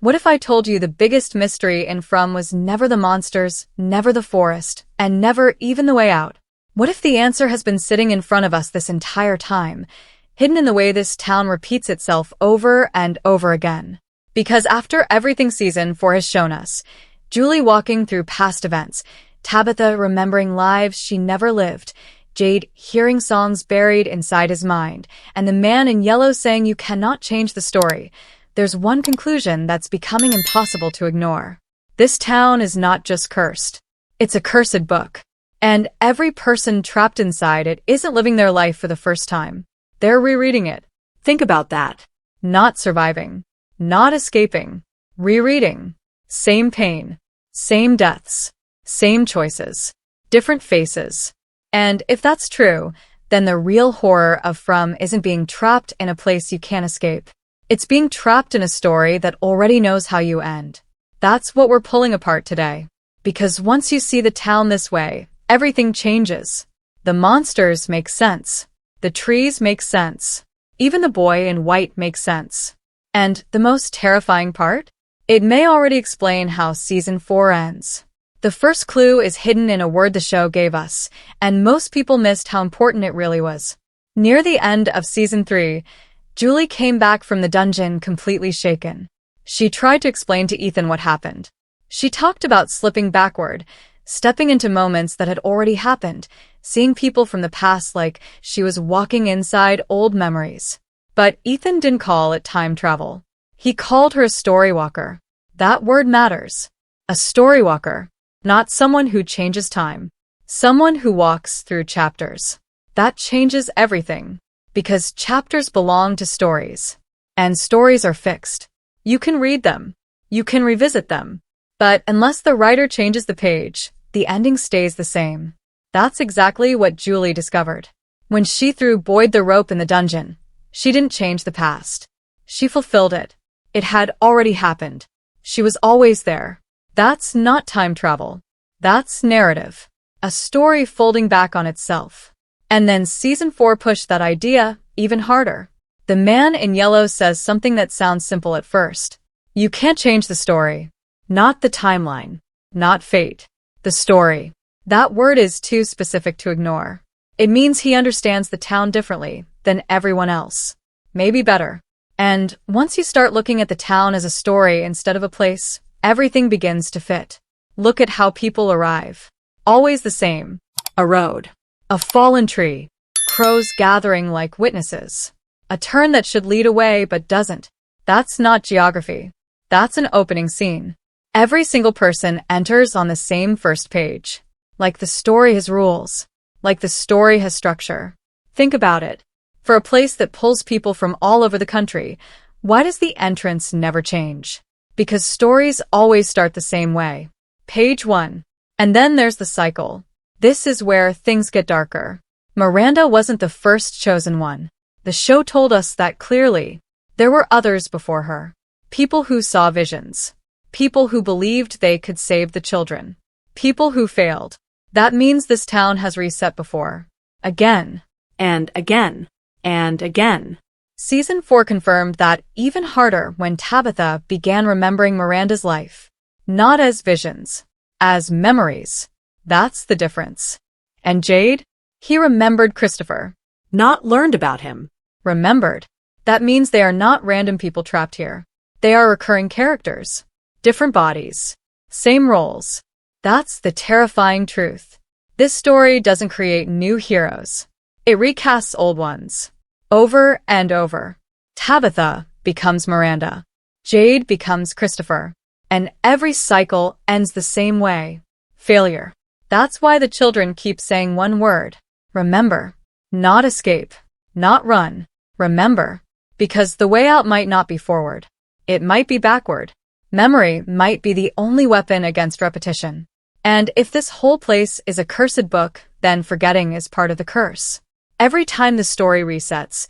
What if I told you the biggest mystery in From was never the monsters, never the forest, and never even the way out? What if the answer has been sitting in front of us this entire time, hidden in the way this town repeats itself over and over again? Because after everything Season 4 has shown us, Julie walking through past events, Tabitha remembering lives she never lived, Jade hearing songs buried inside his mind, and the man in yellow saying you cannot change the story, there's one conclusion that's becoming impossible to ignore. This town is not just cursed. It's a cursed book. And every person trapped inside it isn't living their life for the first time. They're rereading it. Think about that. Not surviving. Not escaping. Rereading. Same pain. Same deaths. Same choices. Different faces. And if that's true, then the real horror of From isn't being trapped in a place you can't escape. It's being trapped in a story that already knows how you end. That's what we're pulling apart today. Because once you see the town this way, everything changes. The monsters make sense. The trees make sense. Even the boy in white makes sense. And the most terrifying part? It may already explain how Season 4 ends. The first clue is hidden in a word the show gave us, and most people missed how important it really was. Near the end of Season 3, Julie came back from the dungeon completely shaken. She tried to explain to Ethan what happened. She talked about slipping backward, stepping into moments that had already happened, seeing people from the past like she was walking inside old memories. But Ethan didn't call it time travel. He called her a storywalker. That word matters. A storywalker, not someone who changes time. Someone who walks through chapters. That changes everything. Because chapters belong to stories. And stories are fixed. You can read them. You can revisit them. But unless the writer changes the page, the ending stays the same. That's exactly what Julie discovered. When she threw Boyd the rope in the dungeon, she didn't change the past. She fulfilled it. It had already happened. She was always there. That's not time travel. That's narrative. A story folding back on itself. And then Season 4 pushed that idea even harder. The man in yellow says something that sounds simple at first. You can't change the story. Not the timeline. Not fate. The story. That word is too specific to ignore. It means he understands the town differently than everyone else. Maybe better. And once you start looking at the town as a story instead of a place, everything begins to fit. Look at how people arrive. Always the same. A road. A fallen tree. Crows gathering like witnesses. A turn that should lead away but doesn't. That's not geography. That's an opening scene. Every single person enters on the same first page. Like the story has rules. Like the story has structure. Think about it. For a place that pulls people from all over the country, why does the entrance never change? Because stories always start the same way. Page 1. And then there's the cycle. This is where things get darker. Miranda wasn't the first chosen one. The show told us that clearly. There were others before her. People who saw visions. People who believed they could save the children. People who failed. That means this town has reset before. Again. And again. And again. Season 4 confirmed that even harder when Tabitha began remembering Miranda's life. Not as visions. As memories. That's the difference. And Jade? He remembered Christopher. Not learned about him. Remembered. That means they are not random people trapped here. They are recurring characters. Different bodies. Same roles. That's the terrifying truth. This story doesn't create new heroes. It recasts old ones. Over and over. Tabitha becomes Miranda. Jade becomes Christopher. And every cycle ends the same way. Failure. That's why the children keep saying one word. Remember. Not escape. Not run. Remember. Because the way out might not be forward. It might be backward. Memory might be the only weapon against repetition. And if this whole place is a cursed book, then forgetting is part of the curse. Every time the story resets,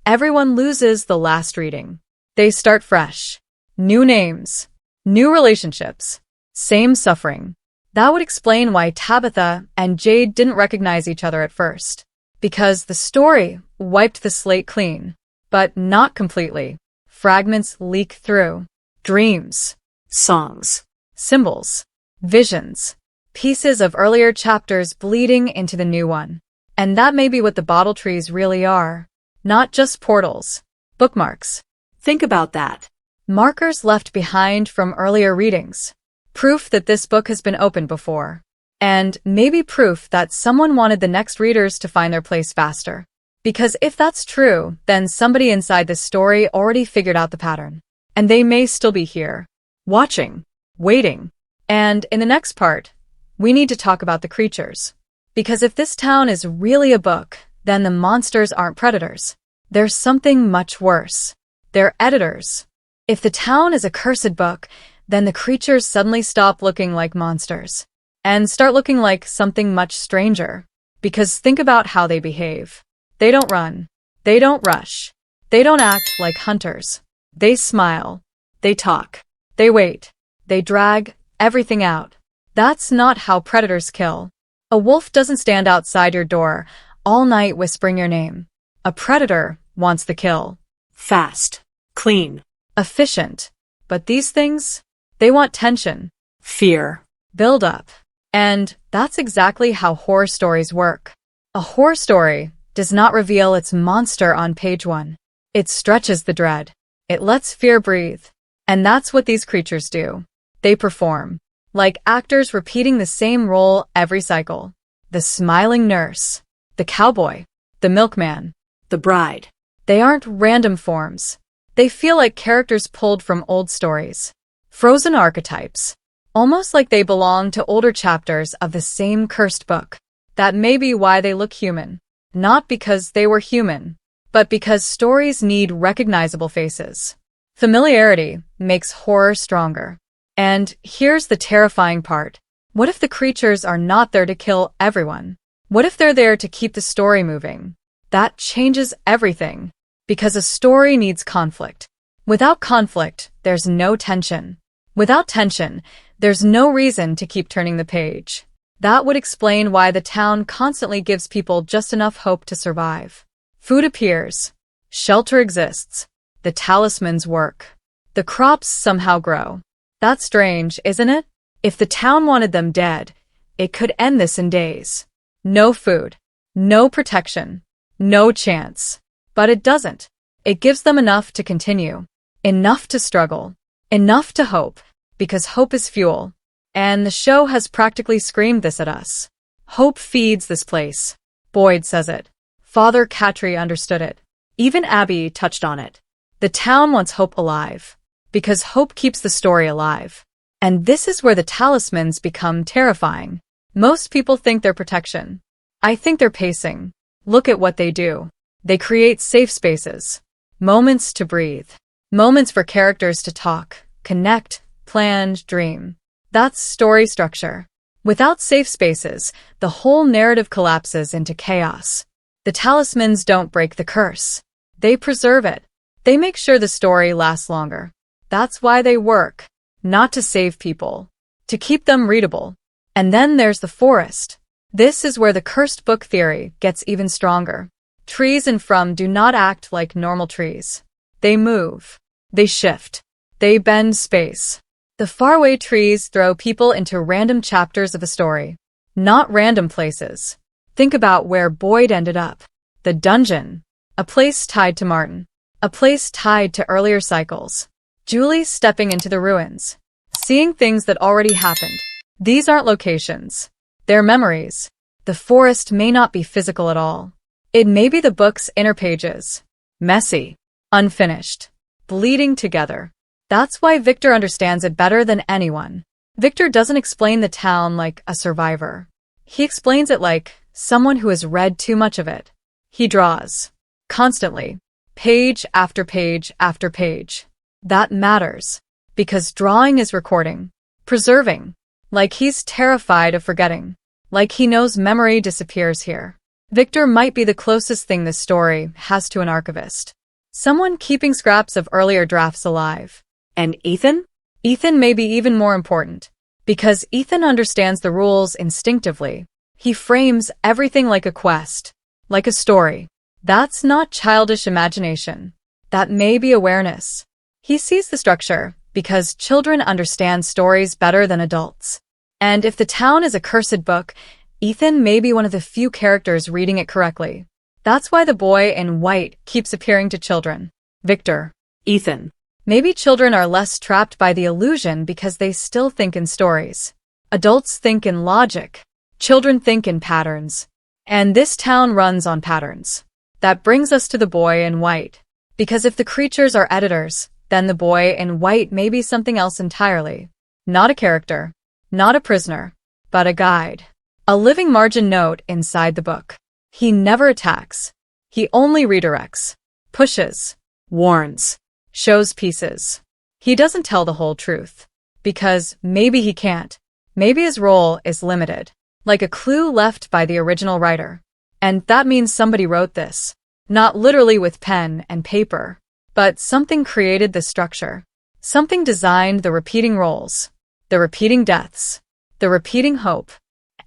everyone loses the last reading. They start fresh. New names. New relationships. Same suffering. That would explain why Tabitha and Jade didn't recognize each other at first. Because the story wiped the slate clean. But not completely. Fragments leak through. dreams, songs, symbols, visions, pieces of earlier chapters bleeding into the new one. And that may be what the bottle trees really are. Not just portals, bookmarks. Think about that. Markers left behind from earlier readings. Proof that this book has been opened before. And maybe proof that someone wanted the next readers to find their place faster. Because if that's true, then somebody inside this story already figured out the pattern. And they may still be here, watching, waiting. And in the next part, we need to talk about the creatures. Because if this town is really a book, then the monsters aren't predators. There's something much worse. They're editors. If the town is a cursed book, then the creatures suddenly stop looking like monsters and start looking like something much stranger. Because think about how they behave. They don't run. They don't rush. They don't act like hunters. They smile. They talk. They wait. They drag everything out. That's not how predators kill. A wolf doesn't stand outside your door all night whispering your name. A predator wants the kill. Fast, clean, Efficient. But these things, they want tension, fear, build up. And that's exactly how horror stories work. A horror story does not reveal its monster on page 1. It stretches the dread. It lets fear breathe. And that's what these creatures do. They perform. Like actors repeating the same role every cycle. The smiling nurse, the cowboy, the milkman, the bride. They aren't random forms. They feel like characters pulled from old stories. Frozen archetypes. Almost like they belong to older chapters of the same cursed book. That may be why they look human. Not because they were human, but because stories need recognizable faces. Familiarity makes horror stronger. And here's the terrifying part. What if the creatures are not there to kill everyone? What if they're there to keep the story moving? That changes everything. Because a story needs conflict. Without conflict, there's no tension. Without tension, there's no reason to keep turning the page. That would explain why the town constantly gives people just enough hope to survive. Food appears. Shelter exists. The talismans work. The crops somehow grow. That's strange, isn't it? If the town wanted them dead, it could end this in days. No food. No protection. No chance. But it doesn't. It gives them enough to continue. Enough to struggle. Enough to hope. Because hope is fuel. And the show has practically screamed this at us. Hope feeds this place. Boyd says it. Father Cattry understood it. Even Abby touched on it. The town wants hope alive. Because hope keeps the story alive. And this is where the talismans become terrifying. Most people think they're protection. I think they're pacing. Look at what they do. They create safe spaces. Moments to breathe. Moments for characters to talk, connect, plan, dream. That's story structure. Without safe spaces, the whole narrative collapses into chaos. The talismans don't break the curse. They preserve it. They make sure the story lasts longer. That's why they work. Not to save people. To keep them readable. And then there's the forest. This is where the cursed book theory gets even stronger. Trees in From do not act like normal trees. They move. They shift. They bend space. The faraway trees throw people into random chapters of a story. Not random places. Think about where Boyd ended up. The dungeon. A place tied to Martin. A place tied to earlier cycles. Julie stepping into the ruins. Seeing things that already happened. These aren't locations. They're memories. The forest may not be physical at all. It may be the book's inner pages. Messy. Unfinished. Bleeding together. That's why Victor understands it better than anyone. Victor doesn't explain the town like a survivor. He explains it like someone who has read too much of it. He draws. Constantly. Page after page after page. That matters. Because drawing is recording. Preserving. Like he's terrified of forgetting. Like he knows memory disappears here. Victor might be the closest thing this story has to an archivist. Someone keeping scraps of earlier drafts alive. And Ethan? Ethan may be even more important. Because Ethan understands the rules instinctively. He frames everything like a quest. Like a story. That's not childish imagination. That may be awareness. He sees the structure, Because children understand stories better than adults. And if the town is a cursed book, Ethan may be one of the few characters reading it correctly. That's why the boy in white keeps appearing to children. Victor. Ethan. Maybe children are less trapped by the illusion because they still think in stories. Adults think in logic. Children think in patterns. And this town runs on patterns. That brings us to the boy in white. Because if the creatures are editors, then the boy in white may be something else entirely. Not a character, not a prisoner, but a guide. A living margin note inside the book. He never attacks. He only redirects, pushes, warns, shows pieces. He doesn't tell the whole truth. Because maybe he can't. Maybe his role is limited. Like a clue left by the original writer. And that means somebody wrote this. Not literally with pen and paper. But something created the structure. Something designed the repeating roles, the repeating deaths, the repeating hope.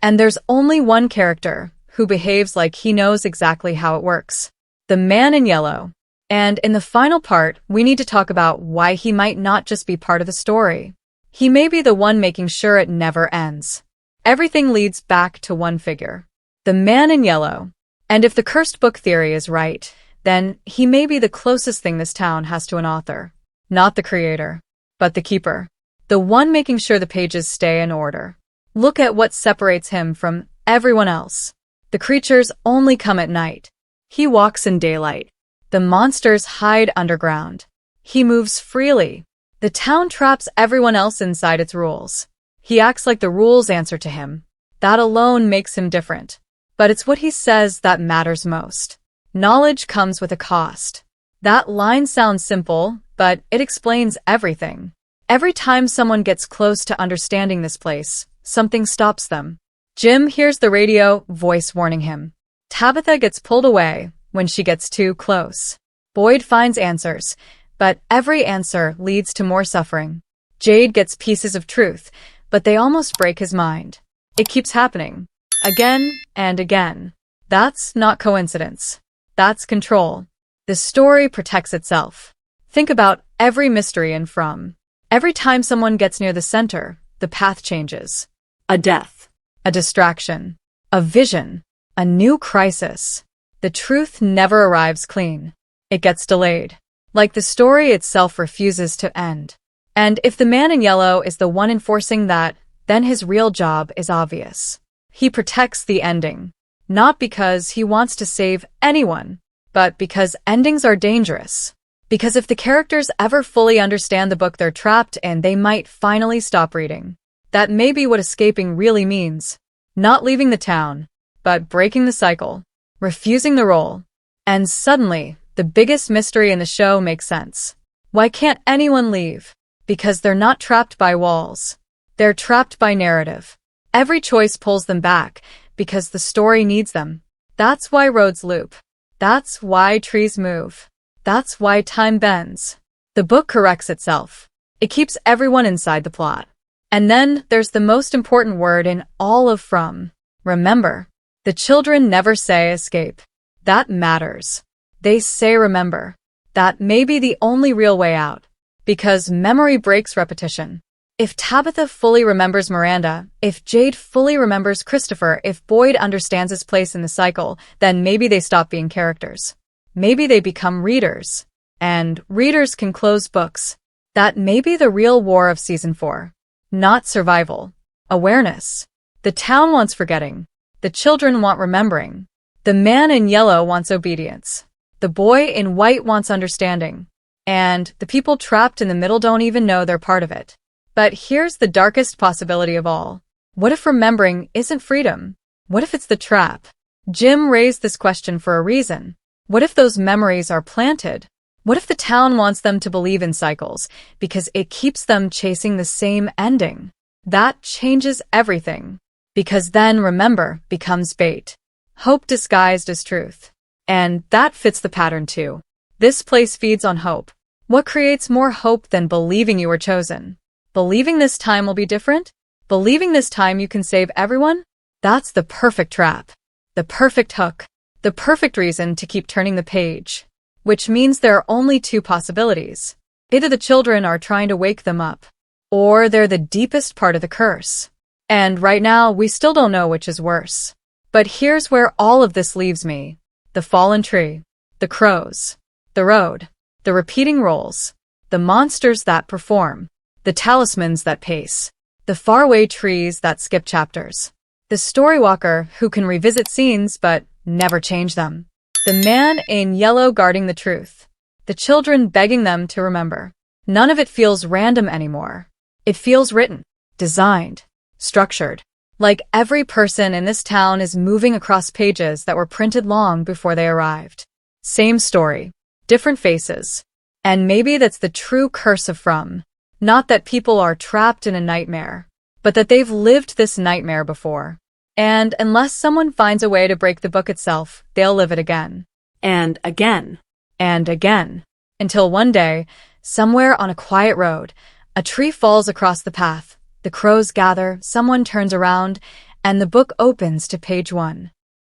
And there's only one character who behaves like he knows exactly how it works. The man in yellow. And in the final part, we need to talk about why he might not just be part of the story. He may be the one making sure it never ends. Everything leads back to one figure. The man in yellow. And if the cursed book theory is right, then he may be the closest thing this town has to an author. Not the creator, but the keeper. The one making sure the pages stay in order. Look at what separates him from everyone else. The creatures only come at night. He walks in daylight. The monsters hide underground. He moves freely. The town traps everyone else inside its rules. He acts like the rules answer to him. That alone makes him different. But it's what he says that matters most. Knowledge comes with a cost. That line sounds simple, but it explains everything. Every time someone gets close to understanding this place, something stops them. Jim hears the radio voice warning him. Tabitha gets pulled away when she gets too close. Boyd finds answers, but every answer leads to more suffering. Jade gets pieces of truth, but they almost break his mind. It keeps happening. Again and again. That's not coincidence. That's control. The story protects itself. Think about every mystery in From. Every time someone gets near the center, the path changes. A death. A distraction. A vision. A new crisis. The truth never arrives clean. It gets delayed. Like the story itself refuses to end. And if the man in yellow is the one enforcing that, then his real job is obvious. He protects the ending. Not because he wants to save anyone, but because endings are dangerous. Because if the characters ever fully understand the book they're trapped in, they might finally stop reading. That may be what escaping really means. Not leaving the town, but breaking the cycle, refusing the role. And suddenly, the biggest mystery in the show makes sense. Why can't anyone leave? Because they're not trapped by walls. They're trapped by narrative. Every choice pulls them back, because the story needs them. That's why roads loop. That's why trees move. That's why time bends. The book corrects itself. It keeps everyone inside the plot. And then there's the most important word in all of From. Remember. The children never say escape. That matters. They say remember. That may be the only real way out. Because memory breaks repetition. If Tabitha fully remembers Miranda, if Jade fully remembers Christopher, if Boyd understands his place in the cycle, then maybe they stop being characters. Maybe they become readers. And readers can close books. That may be the real war of Season 4. Not survival. Awareness. The town wants forgetting. The children want remembering. The man in yellow wants obedience. The boy in white wants understanding. And the people trapped in the middle don't even know they're part of it. But here's the darkest possibility of all. What if remembering isn't freedom? What if it's the trap? Jim raised this question for a reason. What if those memories are planted? What if the town wants them to believe in cycles because it keeps them chasing the same ending? That changes everything. Because then remember becomes bait. Hope disguised as truth. And that fits the pattern too. This place feeds on hope. What creates more hope than believing you were chosen? Believing this time will be different? Believing this time you can save everyone? That's the perfect trap. The perfect hook. The perfect reason to keep turning the page. Which means there are only two possibilities. Either the children are trying to wake them up, or they're the deepest part of the curse. And right now, we still don't know which is worse. But here's where all of this leaves me. The fallen tree, the crows, the road, the repeating roles, the monsters that perform, the talismans that pace, the faraway trees that skip chapters, the storywalker who can revisit scenes but never change them, the man in yellow guarding the truth, the children begging them to remember. None of it feels random anymore. It feels written, designed, structured. Like every person in this town is moving across pages that were printed long before they arrived. Same story, different faces. And maybe that's the true curse of From. Not that people are trapped in a nightmare, but that they've lived this nightmare before. And unless someone finds a way to break the book itself, they'll live it again. And again. And again. Until one day, somewhere on a quiet road, a tree falls across the path. The crows gather, someone turns around, and the book opens to page 1.